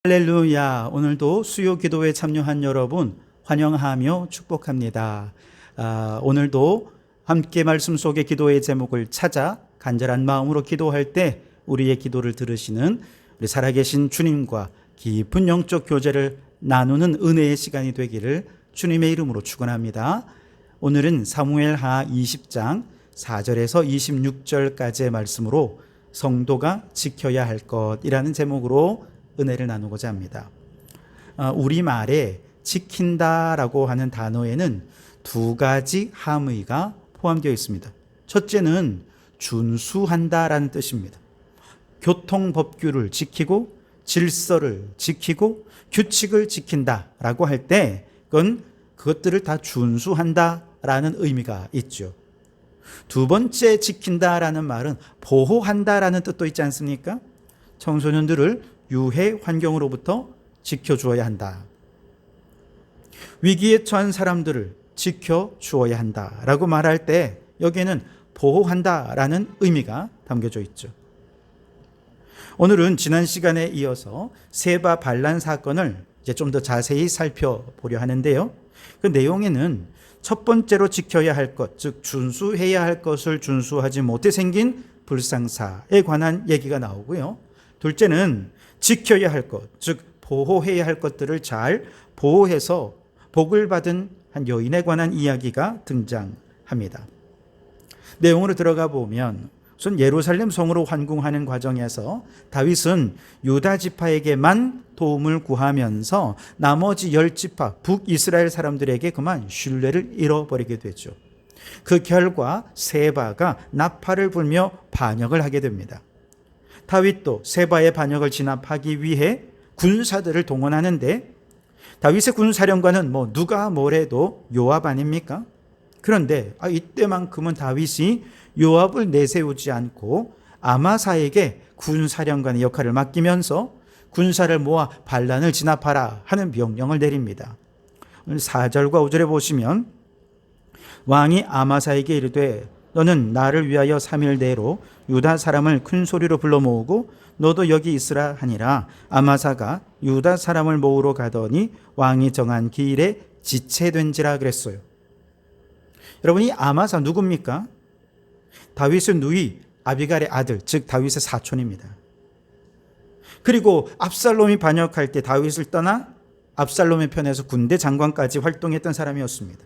할렐루야. 오늘도 수요 기도에 참여한 여러분 환영하며 축복합니다. 오늘도 함께 말씀 속의 기도의 제목을 찾아 간절한 마음으로 기도할 때 우리의 기도를 들으시는 우리 살아계신 주님과 깊은 영적 교제를 나누는 은혜의 시간이 되기를 주님의 이름으로 축원합니다. 오늘은 사무엘하 20장 4절에서 26절까지의 말씀으로 성도가 지켜야 할 것이라는 제목으로 은혜를 나누고자 합니다. 우리말에 지킨다라고 하는 단어에는 두 가지 함의가 포함되어 있습니다. 첫째는 준수한다라는 뜻입니다. 교통법규를 지키고 질서를 지키고 규칙을 지킨다라고 할 때 그것들을 다 준수한다라는 의미가 있죠. 두 번째 지킨다라는 말은 보호한다라는 뜻도 있지 않습니까? 청소년들을 유해 환경으로부터 지켜주어야 한다. 위기에 처한 사람들을 지켜주어야 한다라고 말할 때 여기에는 보호한다라는 의미가 담겨져 있죠. 오늘은 지난 시간에 이어서 세바 반란 사건을 이제 좀 더 자세히 살펴보려 하는데요. 그 내용에는 첫 번째로 지켜야 할 것, 즉 준수해야 할 것을 준수하지 못해 생긴 불상사에 관한 얘기가 나오고요. 둘째는 지켜야 할 것, 즉 보호해야 할 것들을 잘 보호해서 복을 받은 한 여인에 관한 이야기가 등장합니다. 내용으로 들어가 보면 우선 예루살렘 성으로 환궁하는 과정에서 다윗은 유다 지파에게만 도움을 구하면서 나머지 10지파 북이스라엘 사람들에게 그만 신뢰를 잃어버리게 되죠. 그 결과 세바가 나팔을 불며 반역을 하게 됩니다. 다윗도 세바의 반역을 진압하기 위해 군사들을 동원하는데 다윗의 군사령관은 누가 뭐래도 요압 아닙니까? 그런데 이때만큼은 다윗이 요압을 내세우지 않고 아마사에게 군사령관의 역할을 맡기면서 군사를 모아 반란을 진압하라 하는 명령을 내립니다. 4절과 5절에 보시면 왕이 아마사에게 이르되 너는 나를 위하여 3일 내로 유다 사람을 큰 소리로 불러 모으고 너도 여기 있으라 하니라. 아마사가 유다 사람을 모으러 가더니 왕이 정한 기일에 지체된지라 그랬어요. 여러분, 이 아마사 누굽니까? 다윗의 누이 아비갈의 아들, 즉 다윗의 사촌입니다. 그리고 압살롬이 반역할 때 다윗을 떠나 압살롬의 편에서 군대 장관까지 활동했던 사람이었습니다.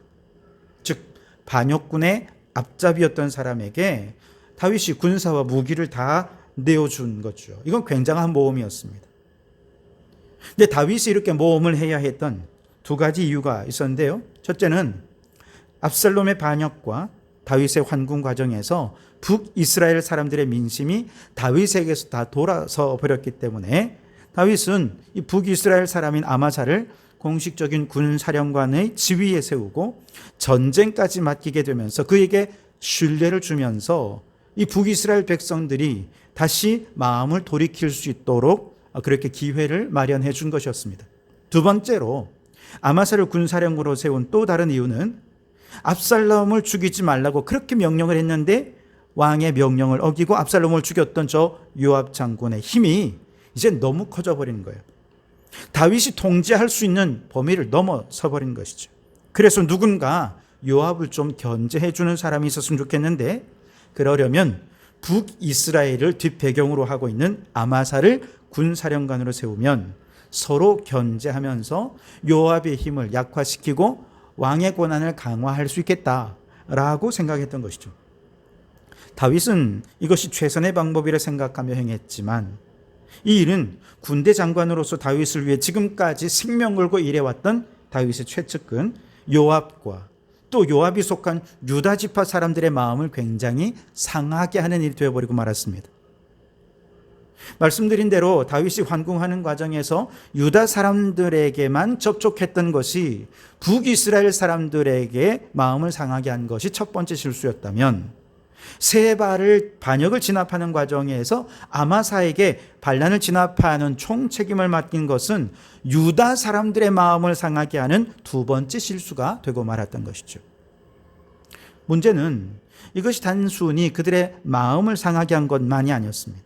즉 반역군의 앞잡이였던 사람에게 다윗이 군사와 무기를 다 내어준 거죠. 이건 굉장한 모험이었습니다. 근데 다윗이 이렇게 모험을 해야 했던 두 가지 이유가 있었는데요. 첫째는 압살롬의 반역과 다윗의 환궁 과정에서 북이스라엘 사람들의 민심이 다윗에게서 다 돌아서 버렸기 때문에 다윗은 이 북이스라엘 사람인 아마사를 공식적인 군사령관의 지위에 세우고 전쟁까지 맡기게 되면서 그에게 신뢰를 주면서 이 북이스라엘 백성들이 다시 마음을 돌이킬 수 있도록 그렇게 기회를 마련해 준 것이었습니다. 두 번째로 아마사를 군사령으로 세운 또 다른 이유는 압살롬을 죽이지 말라고 그렇게 명령을 했는데 왕의 명령을 어기고 압살롬을 죽였던 저 요압 장군의 힘이 이제 너무 커져 버린 거예요. 다윗이 통제할 수 있는 범위를 넘어서 버린 것이죠. 그래서 누군가 요압을 좀 견제해 주는 사람이 있었으면 좋겠는데 그러려면 북이스라엘을 뒷배경으로 하고 있는 아마사를 군사령관으로 세우면 서로 견제하면서 요압의 힘을 약화시키고 왕의 권한을 강화할 수 있겠다라고 생각했던 것이죠. 다윗은 이것이 최선의 방법이라 생각하며 행했지만 이 일은 군대 장관으로서 다윗을 위해 지금까지 생명 걸고 일해왔던 다윗의 최측근 요압과 또 요압이 속한 유다 지파 사람들의 마음을 굉장히 상하게 하는 일이 되어버리고 말았습니다. 말씀드린 대로 다윗이 환궁하는 과정에서 유다 사람들에게만 접촉했던 것이 북이스라엘 사람들에게 마음을 상하게 한 것이 첫 번째 실수였다면 세바를 반역을 진압하는 과정에서 아마사에게 반란을 진압하는 총책임을 맡긴 것은 유다 사람들의 마음을 상하게 하는 두 번째 실수가 되고 말았던 것이죠. 문제는 이것이 단순히 그들의 마음을 상하게 한 것만이 아니었습니다.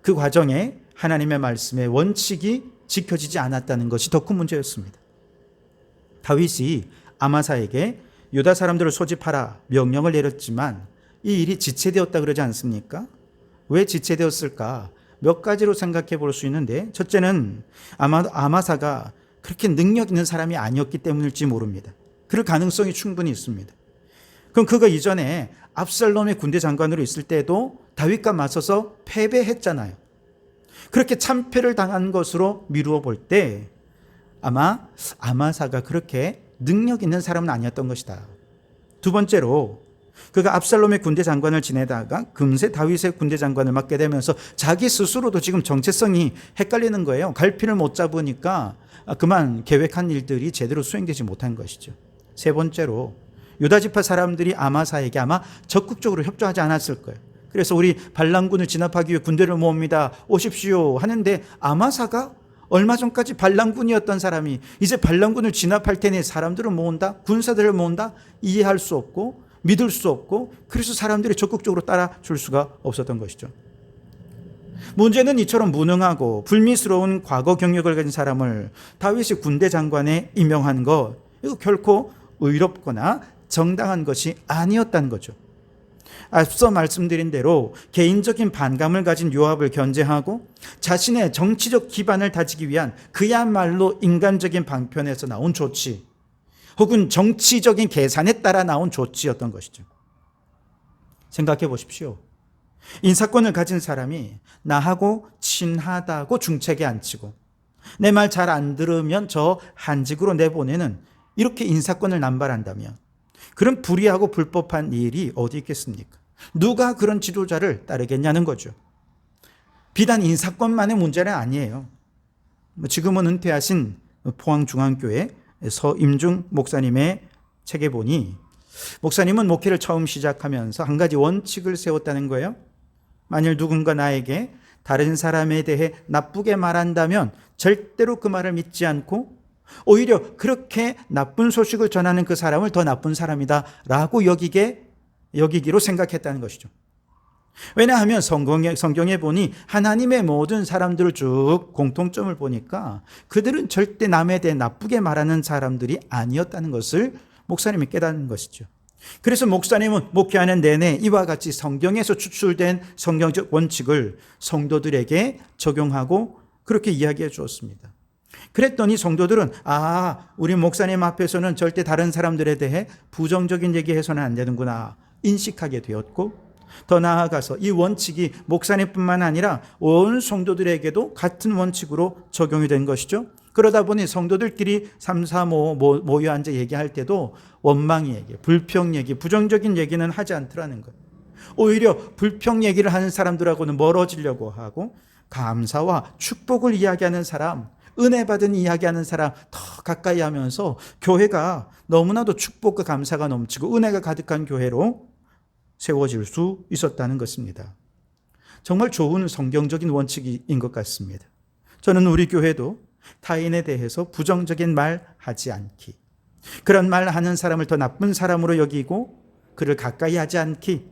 그 과정에 하나님의 말씀의 원칙이 지켜지지 않았다는 것이 더 큰 문제였습니다. 다윗이 아마사에게 유다 사람들을 소집하라 명령을 내렸지만 이 일이 지체되었다 그러지 않습니까? 왜 지체되었을까? 몇 가지로 생각해 볼 수 있는데, 첫째는 아마사가 그렇게 능력 있는 사람이 아니었기 때문일지 모릅니다. 그럴 가능성이 충분히 있습니다. 그럼 그가 이전에 압살롬의 군대 장관으로 있을 때도 다윗과 맞서서 패배했잖아요. 그렇게 참패를 당한 것으로 미루어 볼 때 아마 아마사가 그렇게 능력 있는 사람은 아니었던 것이다. 두 번째로 그가 압살롬의 군대 장관을 지내다가 금세 다윗의 군대 장관을 맡게 되면서 자기 스스로도 지금 정체성이 헷갈리는 거예요. 갈피를 못 잡으니까 그만 계획한 일들이 제대로 수행되지 못한 것이죠. 세 번째로 유다 지파 사람들이 아마사에게 아마 적극적으로 협조하지 않았을 거예요. 그래서 우리 발람군을 진압하기 위해 군대를 모읍니다. 오십시오 하는데 아마사가 얼마 전까지 반란군이었던 사람이 이제 반란군을 진압할 테니 사람들을 모은다, 군사들을 모은다, 이해할 수 없고 믿을 수 없고, 그래서 사람들이 적극적으로 따라줄 수가 없었던 것이죠. 문제는 이처럼 무능하고 불미스러운 과거 경력을 가진 사람을 다윗이 군대 장관에 임명한 것, 이거 결코 의롭거나 정당한 것이 아니었다는 거죠. 앞서 말씀드린 대로 개인적인 반감을 가진 요압을 견제하고 자신의 정치적 기반을 다지기 위한 그야말로 인간적인 방편에서 나온 조치, 혹은 정치적인 계산에 따라 나온 조치였던 것이죠. 생각해 보십시오. 인사권을 가진 사람이 나하고 친하다고 중책에 앉히고 내 말 잘 안 들으면 저 한직으로 내보내는, 이렇게 인사권을 남발한다면 그런 불의하고 불법한 일이 어디 있겠습니까? 누가 그런 지도자를 따르겠냐는 거죠. 비단 인사권만의 문제는 아니에요. 지금은 은퇴하신 포항중앙교회 서임중 목사님의 책에 보니, 목사님은 목회를 처음 시작하면서 한 가지 원칙을 세웠다는 거예요. 만일 누군가 나에게 다른 사람에 대해 나쁘게 말한다면 절대로 그 말을 믿지 않고 오히려 그렇게 나쁜 소식을 전하는 그 사람을 더 나쁜 사람이다 라고 여기기로 생각했다는 것이죠. 왜냐하면 성경에 보니 하나님의 모든 사람들을 쭉 공통점을 보니까 그들은 절대 남에 대해 나쁘게 말하는 사람들이 아니었다는 것을 목사님이 깨닫는 것이죠. 그래서 목사님은 목회하는 내내 이와 같이 성경에서 추출된 성경적 원칙을 성도들에게 적용하고 그렇게 이야기해 주었습니다. 그랬더니 성도들은 우리 목사님 앞에서는 절대 다른 사람들에 대해 부정적인 얘기해서는 안 되는구나 인식하게 되었고, 더 나아가서 이 원칙이 목사님뿐만 아니라 온 성도들에게도 같은 원칙으로 적용이 된 것이죠. 그러다 보니 성도들끼리 3, 4, 5 모여 앉아 얘기할 때도 원망 얘기, 불평 얘기, 부정적인 얘기는 하지 않더라는 거예요. 오히려 불평 얘기를 하는 사람들하고는 멀어지려고 하고, 감사와 축복을 이야기하는 사람, 은혜 받은 이야기하는 사람 더 가까이 하면서 교회가 너무나도 축복과 감사가 넘치고 은혜가 가득한 교회로 세워질 수 있었다는 것입니다. 정말 좋은 성경적인 원칙인 것 같습니다. 저는 우리 교회도 타인에 대해서 부정적인 말 하지 않기, 그런 말 하는 사람을 더 나쁜 사람으로 여기고 그를 가까이 하지 않기,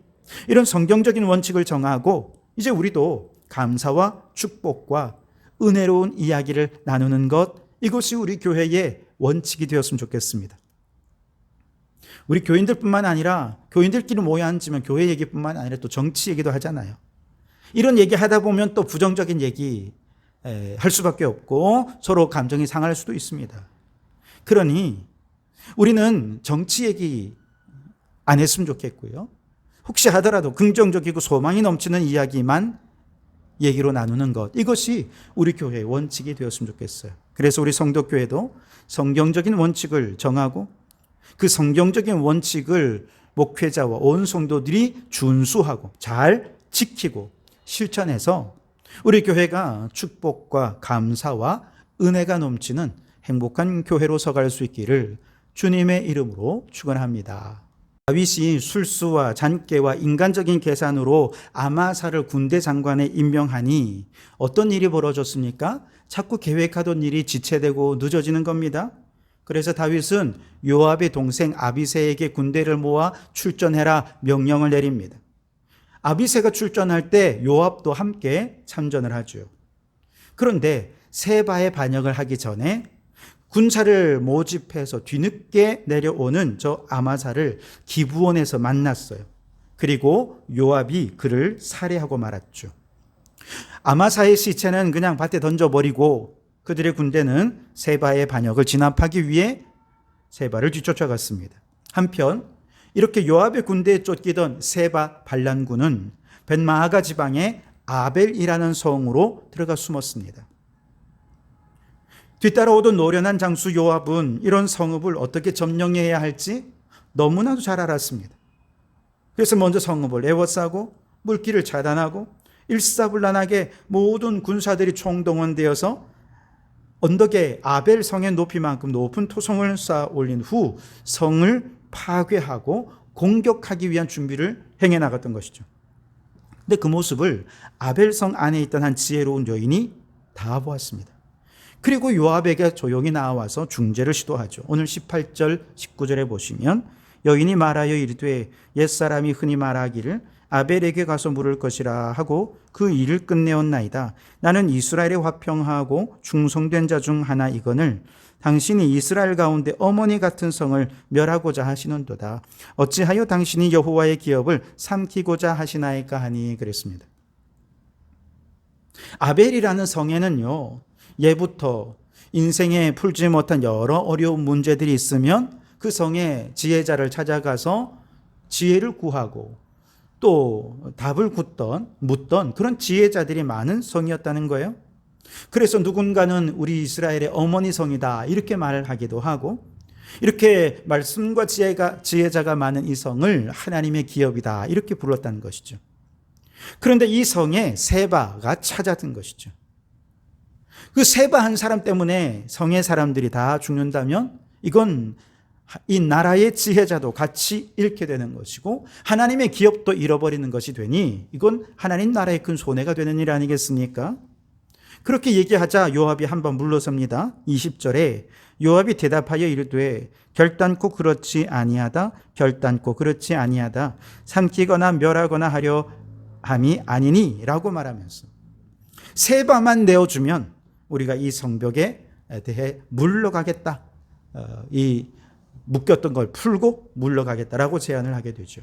이런 성경적인 원칙을 정하고 이제 우리도 감사와 축복과 은혜로운 이야기를 나누는 것, 이것이 우리 교회의 원칙이 되었으면 좋겠습니다. 우리 교인들뿐만 아니라 교인들끼리 모여 앉으면 교회 얘기뿐만 아니라 또 정치 얘기도 하잖아요. 이런 얘기 하다 보면 또 부정적인 얘기 할 수밖에 없고 서로 감정이 상할 수도 있습니다. 그러니 우리는 정치 얘기 안 했으면 좋겠고요. 혹시 하더라도 긍정적이고 소망이 넘치는 이야기만 얘기로 나누는 것, 이것이 우리 교회의 원칙이 되었으면 좋겠어요. 그래서 우리 성도교회도 성경적인 원칙을 정하고 그 성경적인 원칙을 목회자와 온 성도들이 준수하고 잘 지키고 실천해서 우리 교회가 축복과 감사와 은혜가 넘치는 행복한 교회로 서갈 수 있기를 주님의 이름으로 축원합니다. 다윗이 술수와 잔꾀와 인간적인 계산으로 아마사를 군대 장관에 임명하니 어떤 일이 벌어졌습니까? 자꾸 계획하던 일이 지체되고 늦어지는 겁니다. 그래서 다윗은 요압의 동생 아비새에게 군대를 모아 출전해라 명령을 내립니다. 아비새가 출전할 때 요압도 함께 참전을 하죠. 그런데 세바의 반역을 하기 전에 군사를 모집해서 뒤늦게 내려오는 저 아마사를 기브온에서 만났어요. 그리고 요압이 그를 살해하고 말았죠. 아마사의 시체는 그냥 밭에 던져버리고 그들의 군대는 세바의 반역을 진압하기 위해 세바를 뒤쫓아갔습니다. 한편 이렇게 요압의 군대에 쫓기던 세바 반란군은 벳마아가 지방의 아벨이라는 성으로 들어가 숨었습니다. 뒤따라오던 노련한 장수 요압은 이런 성읍을 어떻게 점령해야 할지 너무나도 잘 알았습니다. 그래서 먼저 성읍을 에워싸고 물길을 차단하고 일사불란하게 모든 군사들이 총동원되어서 언덕에 아벨 성의 높이만큼 높은 토성을 쌓아 올린 후 성을 파괴하고 공격하기 위한 준비를 행해 나갔던 것이죠. 근데 그 모습을 아벨성 안에 있던 한 지혜로운 여인이 다 보았습니다. 그리고 요압에게 조용히 나와서 중재를 시도하죠. 오늘 18절 19절에 보시면 여인이 말하여 이르되 옛사람이 흔히 말하기를 아벨에게 가서 물을 것이라 하고 그 일을 끝내었나이다. 나는 이스라엘에 화평하고 충성된 자 중 하나이거늘 당신이 이스라엘 가운데 어머니 같은 성을 멸하고자 하시는도다. 어찌하여 당신이 여호와의 기업을 삼키고자 하시나이까 하니 그랬습니다. 아벨이라는 성에는요, 예부터 인생에 풀지 못한 여러 어려운 문제들이 있으면 그 성에 지혜자를 찾아가서 지혜를 구하고 또 답을 묻던 그런 지혜자들이 많은 성이었다는 거예요. 그래서 누군가는 우리 이스라엘의 어머니 성이다 이렇게 말을 하기도 하고, 이렇게 말씀과 지혜자가 많은 이 성을 하나님의 기업이다 이렇게 불렀다는 것이죠. 그런데 이 성에 세바가 찾아든 것이죠. 그 세바 한 사람 때문에 성의 사람들이 다 죽는다면 이건 이 나라의 지혜자도 같이 잃게 되는 것이고 하나님의 기업도 잃어버리는 것이 되니 이건 하나님 나라의 큰 손해가 되는 일 아니겠습니까? 그렇게 얘기하자 요압이 한번 물러섭니다. 20절에 요압이 대답하여 이르되 결단코 그렇지 아니하다. 결단코 그렇지 아니하다. 삼키거나 멸하거나 하려 함이 아니니 라고 말하면서 세바만 내어주면 우리가 이 성벽에 대해 물러가겠다. 이 묶였던 걸 풀고 물러가겠다라고 제안을 하게 되죠.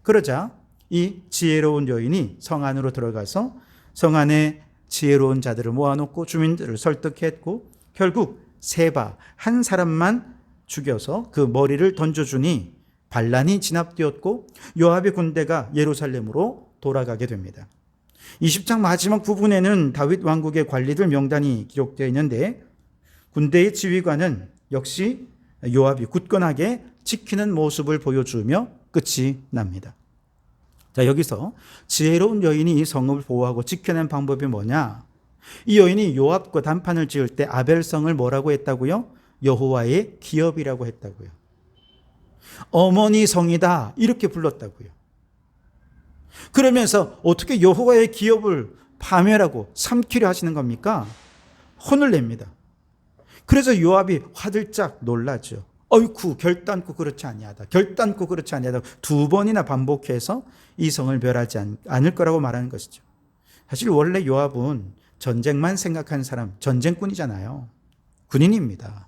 그러자 이 지혜로운 여인이 성 안으로 들어가서 성 안에 지혜로운 자들을 모아놓고 주민들을 설득했고 결국 세바 한 사람만 죽여서 그 머리를 던져주니 반란이 진압되었고 요압의 군대가 예루살렘으로 돌아가게 됩니다. 20장 마지막 부분에는 다윗 왕국의 관리들 명단이 기록되어 있는데 군대의 지휘관은 역시 요압이 굳건하게 지키는 모습을 보여주며 끝이 납니다. 자, 여기서 지혜로운 여인이 이 성읍을 보호하고 지켜낸 방법이 뭐냐? 이 여인이 요압과 단판을 지을 때 아벨성을 뭐라고 했다고요? 여호와의 기업이라고 했다고요. 어머니 성이다 이렇게 불렀다고요. 그러면서 어떻게 여호와의 기업을 파멸하고 삼키려 하시는 겁니까? 혼을 냅니다. 그래서 요압이 화들짝 놀라죠. 어이쿠 결단코 그렇지 아니하다. 결단코 그렇지 아니하다. 두 번이나 반복해서 이 성을 멸하지 않을 거라고 말하는 것이죠. 사실 원래 요압은 전쟁만 생각하는 사람, 전쟁꾼이잖아요. 군인입니다.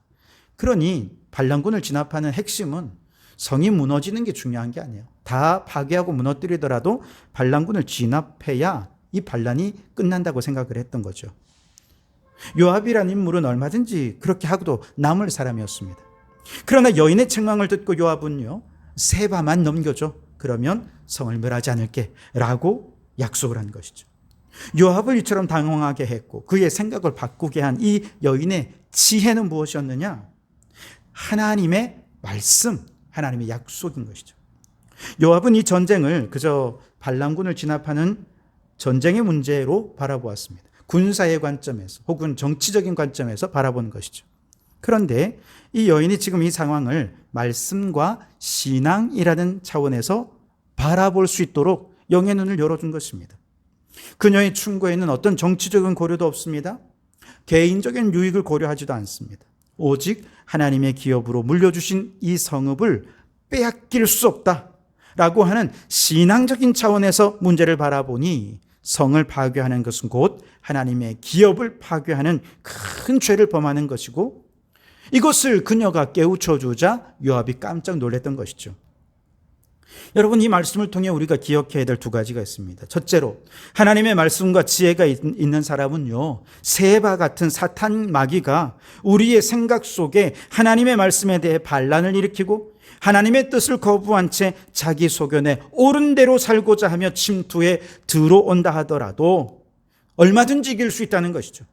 그러니 반란군을 진압하는 핵심은 성이 무너지는 게 중요한 게 아니에요. 다 파괴하고 무너뜨리더라도 반란군을 진압해야 이 반란이 끝난다고 생각을 했던 거죠. 요압이라는 인물은 얼마든지 그렇게 하고도 남을 사람이었습니다. 그러나 여인의 책망을 듣고 요압은요, 세바만 넘겨줘. 그러면 성을 멸하지 않을게 라고 약속을 한 것이죠. 요압을 이처럼 당황하게 했고 그의 생각을 바꾸게 한 이 여인의 지혜는 무엇이었느냐? 하나님의 말씀, 하나님의 약속인 것이죠. 요압은 이 전쟁을 그저 반란군을 진압하는 전쟁의 문제로 바라보았습니다. 군사의 관점에서 혹은 정치적인 관점에서 바라보는 것이죠. 그런데 이 여인이 지금 이 상황을 말씀과 신앙이라는 차원에서 바라볼 수 있도록 영의 눈을 열어준 것입니다. 그녀의 충고에는 어떤 정치적인 고려도 없습니다. 개인적인 유익을 고려하지도 않습니다. 오직 하나님의 기업으로 물려주신 이 성읍을 빼앗길 수 없다라고 하는 신앙적인 차원에서 문제를 바라보니 성을 파괴하는 것은 곧 하나님의 기업을 파괴하는 큰 죄를 범하는 것이고, 이것을 그녀가 깨우쳐주자 요압이 깜짝 놀랐던 것이죠. 여러분, 이 말씀을 통해 우리가 기억해야 될 두 가지가 있습니다. 첫째로, 하나님의 말씀과 지혜가 있는 사람은요, 새바 같은 사탄 마귀가 우리의 생각 속에 하나님의 말씀에 대해 반란을 일으키고 하나님의 뜻을 거부한 채 자기 소견에 옳은 대로 살고자 하며 침투해 들어온다 하더라도 얼마든지 이길 수 있다는 것이죠.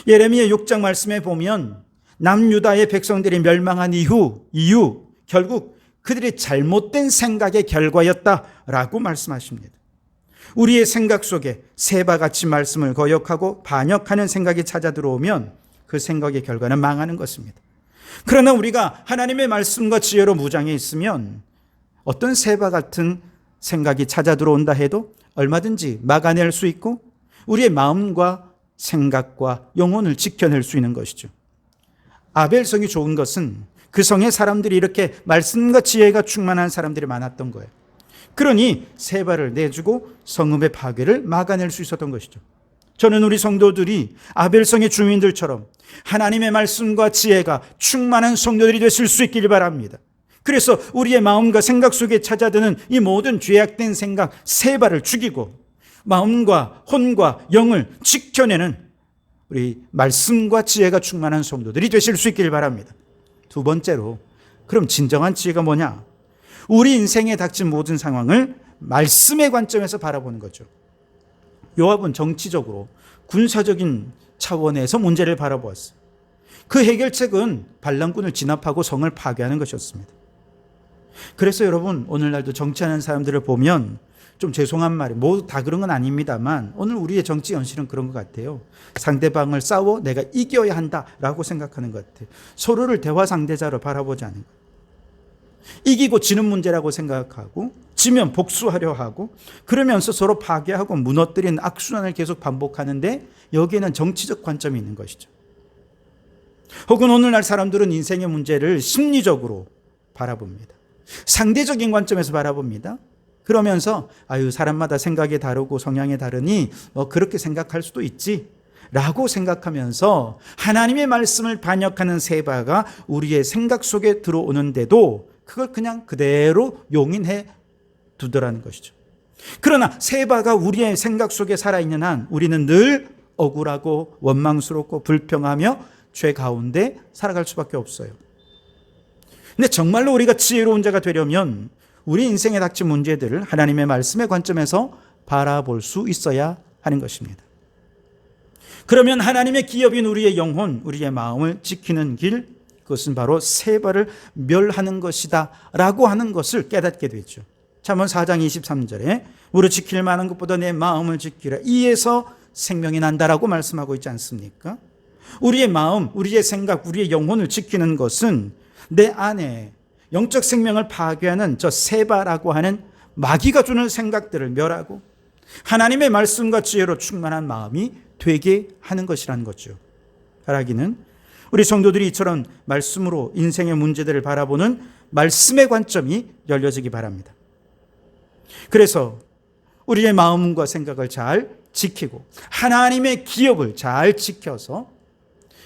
예레미야 6장 말씀에 보면 남유다의 백성들이 멸망한 이유 결국 그들이 잘못된 생각의 결과였다라고 말씀하십니다. 우리의 생각 속에 새바같이 말씀을 거역하고 반역하는 생각이 찾아 들어오면 그 생각의 결과는 망하는 것입니다. 그러나 우리가 하나님의 말씀과 지혜로 무장해 있으면 어떤 새바 같은 생각이 찾아 들어온다 해도 얼마든지 막아낼 수 있고 우리의 마음과 생각과 영혼을 지켜낼 수 있는 것이죠. 아벨성이 좋은 것은 그 성의 사람들이 이렇게 말씀과 지혜가 충만한 사람들이 많았던 거예요. 그러니 새바를 내주고 성읍의 파괴를 막아낼 수 있었던 것이죠. 저는 우리 성도들이 아벨성의 주민들처럼 하나님의 말씀과 지혜가 충만한 성도들이 되실 수 있기를 바랍니다. 그래서 우리의 마음과 생각 속에 찾아드는 이 모든 죄악된 생각 새바를 죽이고 마음과 혼과 영을 지켜내는 우리 말씀과 지혜가 충만한 성도들이 되실 수 있기를 바랍니다. 두 번째로, 그럼 진정한 지혜가 뭐냐? 우리 인생에 닥친 모든 상황을 말씀의 관점에서 바라보는 거죠. 요압은 정치적으로 군사적인 차원에서 문제를 바라보았어요. 그 해결책은 반란군을 진압하고 성을 파괴하는 것이었습니다. 그래서 여러분, 오늘날도 정치하는 사람들을 보면 좀 죄송한 말이 모두 다 그런 건 아닙니다만 오늘 우리의 정치 현실은 그런 것 같아요. 상대방을 싸워 내가 이겨야 한다라고 생각하는 것 같아요. 서로를 대화 상대자로 바라보지 않는 거예요. 이기고 지는 문제라고 생각하고 지면 복수하려 하고 그러면서 서로 파괴하고 무너뜨리는 악순환을 계속 반복하는데 여기에는 정치적 관점이 있는 것이죠. 혹은 오늘날 사람들은 인생의 문제를 심리적으로 바라봅니다. 상대적인 관점에서 바라봅니다. 그러면서 사람마다 생각이 다르고 성향이 다르니 그렇게 생각할 수도 있지 라고 생각하면서 하나님의 말씀을 반역하는 새바가 우리의 생각 속에 들어오는데도 그걸 그냥 그대로 용인해 두더라는 것이죠. 그러나 새바가 우리의 생각 속에 살아있는 한 우리는 늘 억울하고 원망스럽고 불평하며 죄 가운데 살아갈 수밖에 없어요. 근데 정말로 우리가 지혜로운 자가 되려면 우리 인생에 닥친 문제들을 하나님의 말씀의 관점에서 바라볼 수 있어야 하는 것입니다. 그러면 하나님의 기업인 우리의 영혼, 우리의 마음을 지키는 길, 그것은 바로 새바를 멸하는 것이다 라고 하는 것을 깨닫게 되죠. 잠언 4장 23절에 우리 지킬 만한 것보다 내 마음을 지키라, 이에서 생명이 난다라고 말씀하고 있지 않습니까? 우리의 마음, 우리의 생각, 우리의 영혼을 지키는 것은 내 안에 영적 생명을 파괴하는 저 새바라고 하는 마귀가 주는 생각들을 멸하고 하나님의 말씀과 지혜로 충만한 마음이 되게 하는 것이라는 거죠. 바라기는 우리 성도들이 이처럼 말씀으로 인생의 문제들을 바라보는 말씀의 관점이 열려지기 바랍니다. 그래서 우리의 마음과 생각을 잘 지키고 하나님의 기업을 잘 지켜서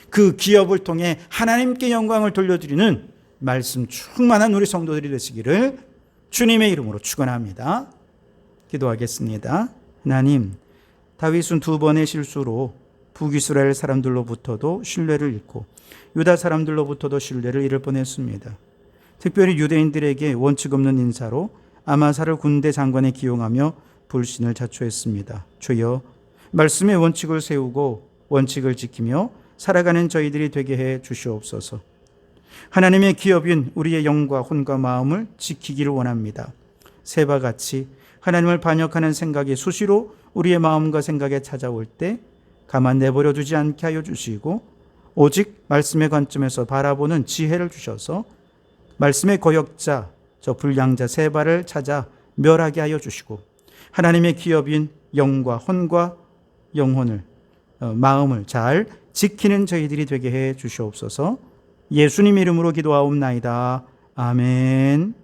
그 기업을 통해 하나님께 영광을 돌려드리는 말씀 충만한 우리 성도들이 되시기를 주님의 이름으로 축원합니다. 기도하겠습니다. 하나님, 다윗은 2번의 실수로 북이스라엘 사람들로부터도 신뢰를 잃고 유다 사람들로부터도 신뢰를 잃을 뻔했습니다. 특별히 유대인들에게 원칙 없는 인사로 아마사를 군대 장관에 기용하며 불신을 자초했습니다. 주여, 말씀의 원칙을 세우고 원칙을 지키며 살아가는 저희들이 되게 해 주시옵소서. 하나님의 기업인 우리의 영과 혼과 마음을 지키기를 원합니다. 새바같이 하나님을 반역하는 생각이 수시로 우리의 마음과 생각에 찾아올 때 가만 내버려 두지 않게 하여 주시고 오직 말씀의 관점에서 바라보는 지혜를 주셔서 말씀의 거역자, 저 불량자 새바를 찾아 멸하게 하여 주시고 하나님의 기업인 영과 혼과 영혼을 마음을 잘 지키는 저희들이 되게 해 주시옵소서. 예수님 이름으로 기도하옵나이다. 아멘.